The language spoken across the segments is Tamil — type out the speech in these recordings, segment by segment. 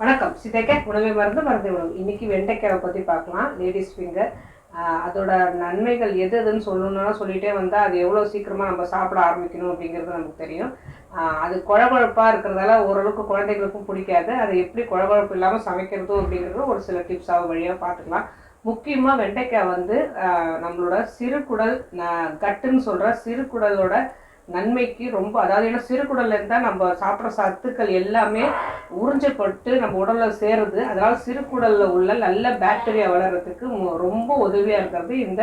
வணக்கம். சிதைக்க உணவை மருந்து மருந்து உணவு. இன்னைக்கு வெண்டைக்காயை பற்றி பார்க்கலாம். லேடிஸ் ஃபிங்கர் அதோட நன்மைகள் எது எதுன்னு சொல்லணும்னா சொல்லிகிட்டே வந்தால் அது எவ்வளோ சீக்கிரமாக நம்ம சாப்பிட ஆரம்பிக்கணும் அப்படிங்கிறது நமக்கு தெரியும். அது குழகுழப்பாக இருக்கிறதால ஓரளவுக்கு குழந்தைகளுக்கும் பிடிக்காது. அது எப்படி குழகுழப்பு இல்லாமல் சமைக்கிறதும் அப்படிங்கிறது ஒரு சில டிப்ஸாக வழியாக பார்த்துக்கலாம். முக்கியமாக வெண்டைக்காய் வந்து நம்மளோட சிறுகுடல் கட்டுன்னு சொல்கிற சிறுகுடலோட நன்மைக்கு ரொம்ப, அதாவது ஏன்னா சிறுகுடல்ல இருந்தால் நம்ம சாப்பிட்ற சத்துக்கள் எல்லாமே உறிஞ்சப்பட்டு நம்ம உடல்ல சேருது. அதனால சிறுகுடல்ல உள்ள நல்ல பாக்டீரியா வளர்கிறதுக்கு ரொம்ப உதவியா இருக்கிறது இந்த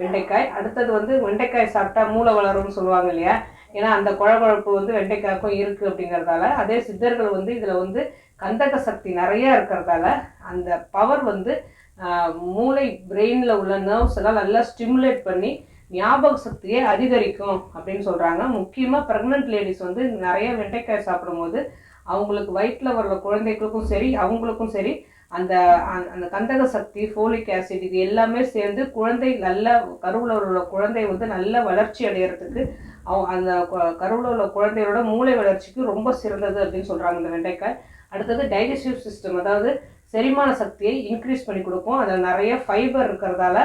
வெண்டைக்காய். அடுத்தது வந்து வெண்டைக்காய் சாப்பிட்டா மூளை வளரும்னு சொல்லுவாங்க இல்லையா, ஏன்னா அந்த குழகுழப்பு வந்து வெண்டைக்காய்க்கும் இருக்கு அப்படிங்கிறதால. அதே சித்தர்கள் வந்து இதுல வந்து கந்தக சக்தி நிறைய இருக்கிறதால அந்த பவர் வந்து மூளை பிரெயின்ல உள்ள நர்வ்ஸ் எல்லாம் நல்லா ஸ்டிமுலேட் பண்ணி ஞாபக சக்தியை அதிகரிக்கும் அப்படின்னு சொல்கிறாங்க. முக்கியமாக ப்ரெக்னென்ட் லேடிஸ் வந்து நிறைய வெண்டைக்காய் சாப்பிடும்போது அவங்களுக்கு வயிற்றில் வர்ற குழந்தைகளுக்கும் சரி அவங்களுக்கும் சரி அந்த அந்த கந்தக சக்தி, ஃபோலிக் ஆசிட் இது எல்லாமே சேர்ந்து குழந்தை நல்ல கருவில் உள்ள குழந்தை வந்து நல்ல வளர்ச்சி அடைகிறதுக்கு அந்த கருவில் உள்ள குழந்தையோட மூளை வளர்ச்சிக்கு ரொம்ப சிறந்தது அப்படின்னு சொல்கிறாங்க இந்த வெண்டைக்காய். அடுத்தது டைஜஸ்டிவ் சிஸ்டம், அதாவது செரிமான சக்தியை இன்க்ரீஸ் பண்ணி கொடுக்கும். அதில் நிறைய ஃபைபர் இருக்கிறதால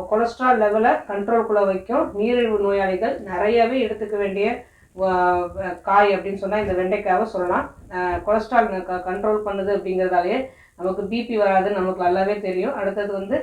கொலஸ்ட்ரால் லெவலை கண்ட்ரோல்குள்ளே வைக்கும். நீரிழிவு நோயாளிகள் நிறையவே எடுத்துக்க வேண்டிய காய் அப்படின்னு சொன்னால் இந்த வெண்டைக்காவை சொல்லலாம். கொலஸ்ட்ரால் கண்ட்ரோல் பண்ணுது அப்படிங்கிறதாலேயே நமக்கு பிபி வராதுன்னு நமக்கு நல்லாவே தெரியும். அடுத்தது வந்து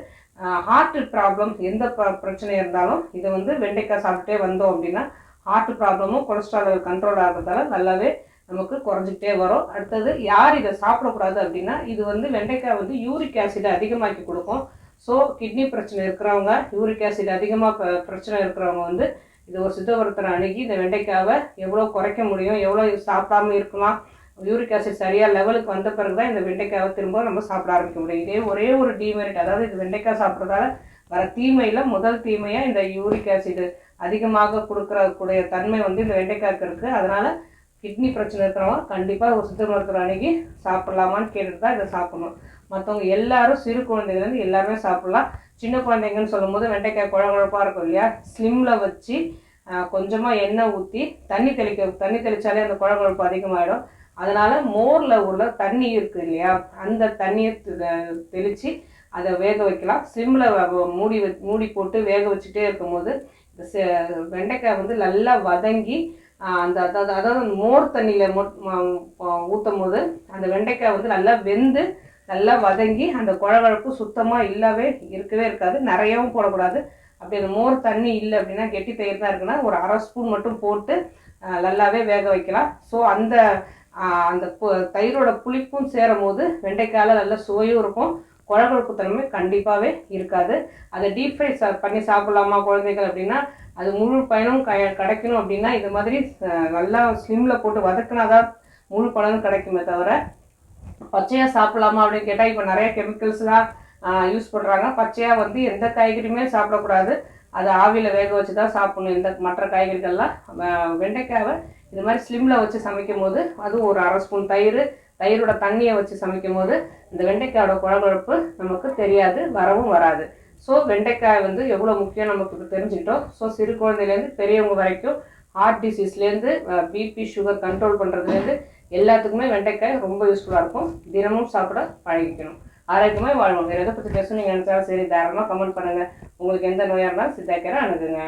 ஹார்ட் ப்ராப்ளம், எந்த பிரச்சனை இருந்தாலும் இதை வந்து வெண்டைக்காய் சாப்பிட்டே வந்தோம் அப்படின்னா ஹார்ட் ப்ராப்ளமும் கொலஸ்ட்ரால் லெவல் கண்ட்ரோல் ஆகிறதால நல்லாவே நமக்கு குறைஞ்சிக்கிட்டே வரும். அடுத்தது யார் இதை சாப்பிடக்கூடாது அப்படின்னா, இது வந்து வெண்டைக்காய் வந்து யூரிக் ஆசிடை அதிகமாக்கி கொடுக்கும். ஸோ கிட்னி பிரச்சனை இருக்கிறவங்க, யூரிக் ஆசிட் அதிகமாக பிரச்சனை இருக்கிறவங்க வந்து இது ஒரு சித்தவரத்தனை அணுகி இந்த வெண்டைக்காவை எவ்வளோ குறைக்க முடியும், எவ்வளோ சாப்பிடாம இருக்கலாம், யூரிக் ஆசிட் சரியாக லெவலுக்கு வந்த பிறகு தான் இந்த வெண்டைக்காவை திரும்ப நம்ம சாப்பிட ஆரம்பிக்க முடியும். இதே ஒரே ஒரு டிமெரிட், அதாவது இது வெண்டைக்காய் சாப்பிட்றதால வர தீமையில் முதல் தீமையாக இந்த யூரிக் ஆசிட் அதிகமாக கொடுக்கறக்கூடிய தன்மை வந்து இந்த வெண்டைக்காய்க்கு இருக்குது. அதனால் கிட்னி பிரச்சனை இருக்கிறவங்க கண்டிப்பாக ஒரு சித்த மருத்துவர் அணுகி சாப்பிட்லாமான்னு கேட்டுட்டு தான் இதை சாப்பிடணும். மற்றவங்க எல்லாரும் சிறு குழந்தைங்கலேருந்து எல்லாருமே சாப்பிட்லாம். சின்ன குழந்தைங்கன்னு சொல்லும் போது வெண்டைக்காய் குழகுழப்பாக இருக்கும் இல்லையா, ஸ்லிம்மில் வச்சு கொஞ்சமாக எண்ணெய் ஊற்றி தண்ணி தெளித்தாலே அந்த குழகுழப்பு அதிகமாகிடும். அதனால் மோரில் உள்ள தண்ணி இருக்குது இல்லையா, அந்த தண்ணியை தெளித்து அதை வேக வைக்கலாம். ஸ்லிம்மில் மூடி போட்டு வேக வச்சுட்டே இருக்கும்போது இந்த வெண்டைக்காய் வந்து நல்லா வதங்கி அதாவது மோர் தண்ணியில் ஊற்றும் போது அந்த வெண்டைக்காய் வந்து நல்லா வெந்து நல்லா வதங்கி அந்த குழகுழப்பு சுத்தமாக இருக்கவே இருக்காது. நிறையவும் போடக்கூடாது. அப்படி அந்த மோர் தண்ணி இல்லை அப்படின்னா, கெட்டி தயிர் தான் இருக்குன்னா ஒரு அரை ஸ்பூன் மட்டும் போட்டு நல்லாவே வேக வைக்கலாம். ஸோ அந்த அந்த தயிரோட புளிப்பும் சேரும் போது வெண்டைக்காயில் நல்ல சுவையும் இருக்கும், குழகுழப்பு தன்மை கண்டிப்பாகவே இருக்காது. அதை டீப் ஃப்ரை பண்ணி சாப்பிடலாமா குழந்தைகள் அப்படின்னா, அது முழு பயனும் கிடைக்கணும் அப்படின்னா இந்த மாதிரி நல்லா ஸ்லிம்மில் போட்டு வதக்குனாதான் முழு பலனும் கிடைக்குமே தவிர பச்சையாக சாப்பிடலாமா அப்படின்னு கேட்டால் இப்போ நிறைய கெமிக்கல்ஸ்லாம் யூஸ் பண்ணுறாங்க. பச்சையாக வந்து எந்த காய்கறியுமே சாப்பிடக்கூடாது, அதை ஆவியில் வேக வச்சு தான் சாப்பிடணும். இந்த மற்ற காய்கறிகள்லாம் வெண்டைக்காவை இது மாதிரி ஸ்லிம்மில் வச்சு சமைக்கும் போது, அதுவும் ஒரு அரை ஸ்பூன் தயிரோட தண்ணியை வச்சு சமைக்கும் போது இந்த வெண்டைக்காயோட குழகுழப்பு நமக்கு தெரியாது, வரவும் வராது. ஸோ வெண்டைக்காய் வந்து எவ்வளோ முக்கியம் நமக்கு இப்போ தெரிஞ்சுக்கிட்டோம். ஸோ சிறு குழந்தையிலேருந்து பெரியவங்க வரைக்கும் ஹார்ட் டிசீஸ்லேருந்து பிபி சுகர் கண்ட்ரோல் பண்ணுறதுலேருந்து எல்லாத்துக்குமே வெண்டைக்காய் ரொம்ப யூஸ்ஃபுல்லாக இருக்கும். தினமும் சாப்பிட பழகிக்கணும். ஆரோக்கியமாக வாழ்வோம். வேறு எதை பற்றி பேசணும் நீங்கள் நினச்சாலும் சரி, தாராளமாக கமெண்ட் பண்ணுங்கள். உங்களுக்கு எந்த நோயாக இருந்தாலும் சித்தாக்கரை அணுகுங்க.